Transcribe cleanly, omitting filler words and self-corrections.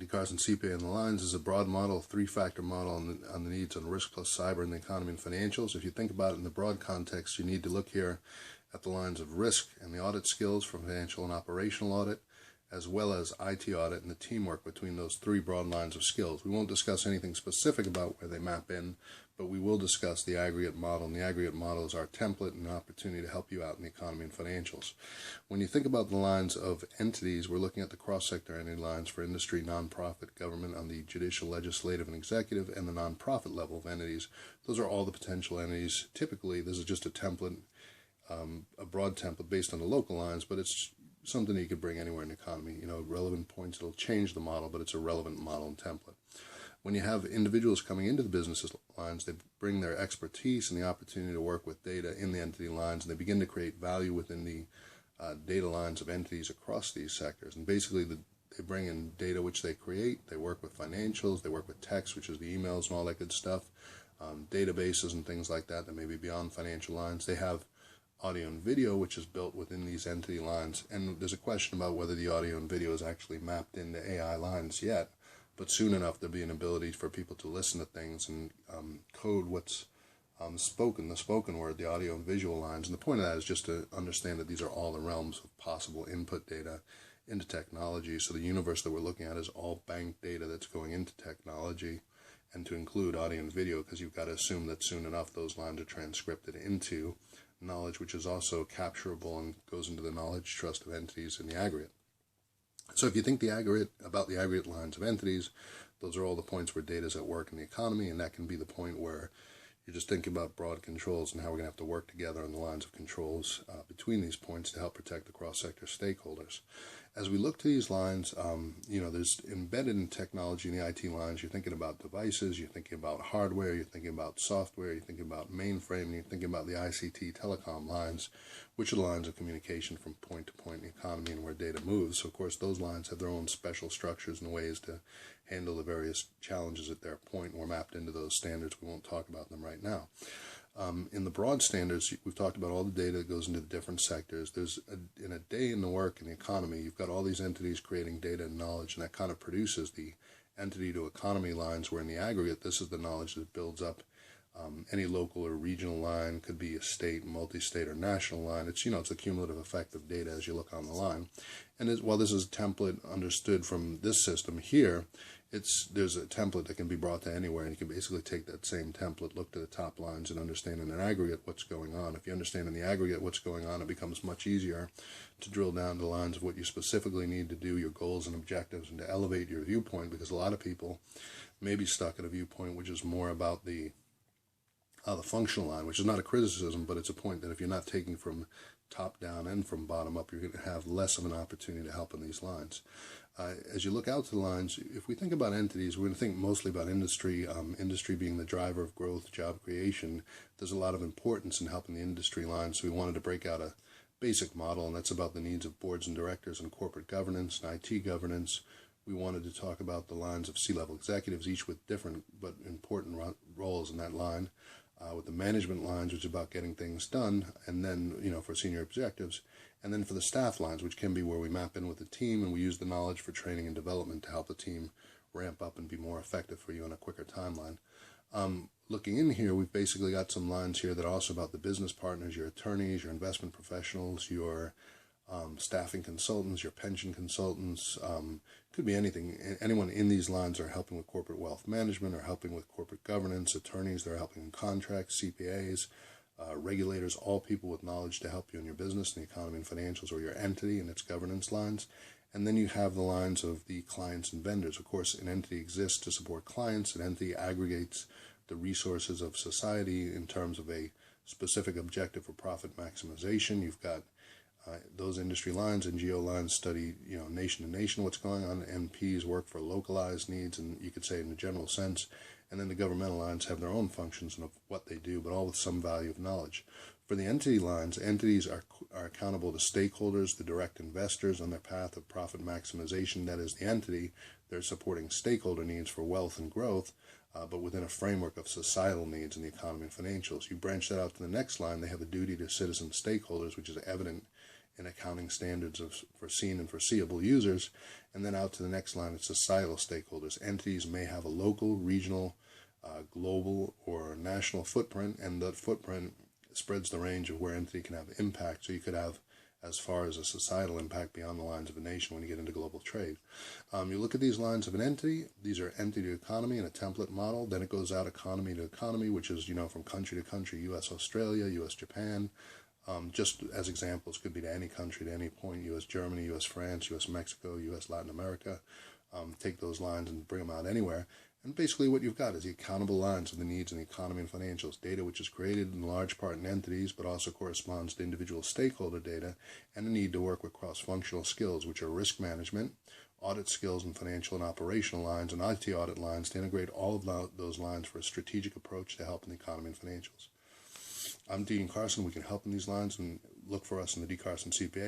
DCarsonCPA and the lines is a broad model, three-factor model on the needs on risk plus cyber in the economy and financials. If you think about it in the broad context, you need to look here at the lines of risk and the audit skills from financial and operational audit, as well as IT audit and the teamwork between those three broad lines of skills. We won't discuss anything specific about where they map in, but we will discuss the aggregate model, and the aggregate model is our template and an opportunity to help you out in the economy and financials. When you think about the lines of entities, we're looking at the cross-sector entity lines for industry, nonprofit, government on the judicial, legislative, and executive, and the nonprofit level of entities. Those are all the potential entities. Typically, this is just a template, a broad template based on the local lines, but it's something that you could bring anywhere in the economy. Relevant points, it'll change the model, but it's a relevant model and template. When you have individuals coming into the business lines, they bring their expertise and the opportunity to work with data in the entity lines, and they begin to create value within the data lines of entities across these sectors. And basically, they bring in data which they create, they work with financials, they work with text, which is the emails and all that good stuff, databases and things like that may be beyond financial lines. They have audio and video, which is built within these entity lines. And there's a question about whether the audio and video is actually mapped into AI lines yet. But soon enough, there'll be an ability for people to listen to things and code what's spoken, the spoken word, the audio and visual lines. And the point of that is just to understand that these are all the realms of possible input data into technology. So the universe that we're looking at is all bank data that's going into technology, and to include audio and video, because you've got to assume that soon enough those lines are transcripted into knowledge, which is also capturable and goes into the knowledge trust of entities in the aggregate. So if you think about the aggregate lines of entities, those are all the points where data is at work in the economy, and that can be the point where you're just thinking about broad controls and how we're going to have to work together on the lines of controls between these points to help protect the cross-sector stakeholders. As we look to these lines, there's embedded in technology in the IT lines. You're thinking about devices, you're thinking about hardware, you're thinking about software, you're thinking about mainframe, you're thinking about the ICT telecom lines, which are the lines of communication from point to point in the economy and where data moves. So, of course, those lines have their own special structures and ways to handle the various challenges at their point, and we're mapped into those standards. We won't talk about them right now. In the broad standards, we've talked about all the data that goes into the different sectors. In a day in the work in the economy, you've got all these entities creating data and knowledge, and that kind of produces the entity to economy lines, where in the aggregate, this is the knowledge that builds up any local or regional line. Could be a state, multi-state, or national line. It's a cumulative effect of data as you look on the line. And while this is a template understood from this system here, there's a template that can be brought to anywhere, and you can basically take that same template, look to the top lines, and understand in an aggregate what's going on. If you understand in the aggregate what's going on, it becomes much easier to drill down to the lines of what you specifically need to do, your goals and objectives, and to elevate your viewpoint, because a lot of people may be stuck at a viewpoint which is more about the functional line, which is not a criticism, but it's a point that if you're not taking from top down and from bottom up, you're going to have less of an opportunity to help in these lines. As you look out to the lines, if we think about entities, we're going to think mostly about industry, industry being the driver of growth, job creation. There's a lot of importance in helping the industry lines, so we wanted to break out a basic model, and that's about the needs of boards and directors and corporate governance and IT governance. We wanted to talk about the lines of C-level executives, each with different but important roles in that line. With the management lines, which is about getting things done, and then, for senior objectives, and then for the staff lines, which can be where we map in with the team, and we use the knowledge for training and development to help the team ramp up and be more effective for you on a quicker timeline. Looking in here, we've basically got some lines here that are also about the business partners, your attorneys, your investment professionals, your staffing consultants, your pension consultants. Could be anything. Anyone in these lines are helping with corporate wealth management, or helping with corporate governance. Attorneys, they're helping in contracts, CPAs, regulators, all people with knowledge to help you in your business, in the economy and financials, or your entity and its governance lines. And then you have the lines of the clients and vendors. Of course, an entity exists to support clients. An entity aggregates the resources of society in terms of a specific objective for profit maximization. You've got those industry lines. NGO lines study, nation to nation what's going on. NPs work for localized needs, and you could say in a general sense. And then the governmental lines have their own functions and of what they do, but all with some value of knowledge. For the entity lines, entities are accountable to stakeholders, the direct investors on their path of profit maximization. That is the entity. They're supporting stakeholder needs for wealth and growth, but within a framework of societal needs in the economy and financials. You branch that out to the next line, they have a duty to citizen stakeholders, which is evident in accounting standards of foreseen and foreseeable users. And then out to the next line, it's societal stakeholders. Entities may have a local, regional, global, or national footprint, and that footprint spreads the range of where entity can have impact. So you could have as far as a societal impact beyond the lines of a nation when you get into global trade. You look at these lines of an entity. These are entity to economy in a template model. Then it goes out economy to economy, which is, from country to country, U.S. Australia, U.S. Japan. Just as examples, could be to any country at any point, U.S. Germany, U.S. France, U.S. Mexico, U.S. Latin America. Take those lines and bring them out anywhere. And basically what you've got is the accountable lines of the needs in the economy and financials, data which is created in large part in entities, but also corresponds to individual stakeholder data, and the need to work with cross-functional skills, which are risk management, audit skills, and financial and operational lines, and IT audit lines to integrate all of those lines for a strategic approach to help in the economy and financials. I'm Dean Carson. We can help in these lines, and look for us in the DCarsonCPA.